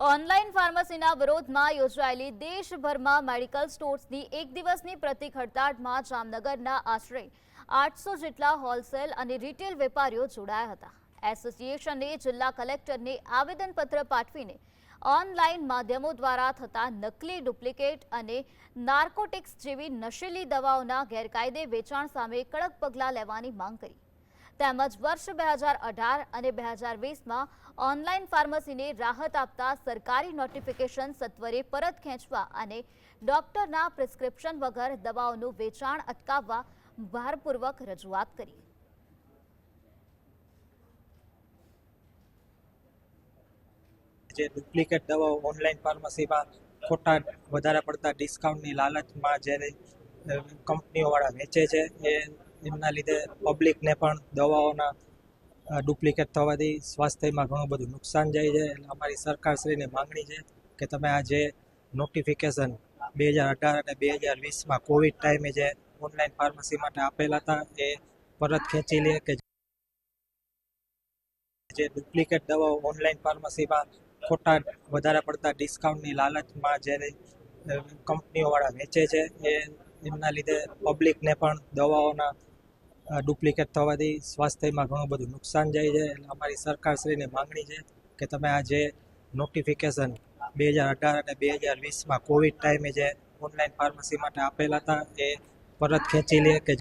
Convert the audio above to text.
Online ફાર્મસીના વિરોધમાં યોજાયેલી દેશભરમાં મેડિકલ સ્ટોર્સની એક દિવસની પ્રતિક હડતાળમાં જામનગરના આશરે 800 જેટલા હોલસેલ અને રિટેલ વેપારીઓ જોડાયા હતા. એસોસિએશને જિલ્લા કલેક્ટરને આવેદનપત્ર પાઠવીને ઓનલાઈન માધ્યમો દ્વારા થતા નકલી, ડુપ્લિકેટ અને નાર્કોટિક્સ જેવી નશીલી દવાઓના ગેરકાયદે વેચાણ સામે કડક પગલાં લેવાની માંગ કરી. તેમજ વર્ષ 2018 અને 2020માં ઓનલાઈન ફાર્મસીને રાહત આપતા સરકારી નોટિફિકેશન સત્વરે પરત ખેંચવા અને ડોક્ટરના પ્રિસ્ક્રિપ્શન વગર દવાઓનું વેચાણ અટકાવવા ભારપૂર્વક રજૂઆત કરી. જે ડુપ્લિકેટ દવાઓ ઓનલાઈન ફાર્મસીમાં ખોટા વધારે પડતા ડિસ્કાઉન્ટની લાલચમાં જ્યારે કંપનીઓવાળા વેચે છે એમના લીધે પબ્લિકને પણ દવાઓના ડુપ્લિકેટ થવાથી સ્વાસ્થ્યમાં ઘણું બધું નુકસાન જાય છે. એટલે અમારી સરકારશ્રીની માંગણી છે કે તમે આ જે નોટિફિકેશન 2018 અને 2020માં કોવિડ ટાઈમે જે ઓનલાઈન ફાર્મસી માટે આપેલા હતા એ પરત ખેંચી લે કે જે ડુપ્લિકેટ દવાઓ ઓનલાઈન ફાર્મસીમાં ખોટા વધારે પડતા ડિસ્કાઉન્ટની લાલચમાં જ્યારે કંપનીઓવાળા વેચે છે એમના લીધે પબ્લિકને પણ દવાઓના ડુપ્લિકેટ થવાથી સ્વાસ્થ્યમાં ઘણું બધું નુકસાન જાય છે. એટલે અમારી સરકારશ્રીની માંગણી છે કે તમે આ જે નોટિફિકેશન 2018 અને 2020માં કોવિડ ટાઈમે જે ઓનલાઈન ફાર્મસી માટે આપેલા હતા એ પરત ખેંચી લે કે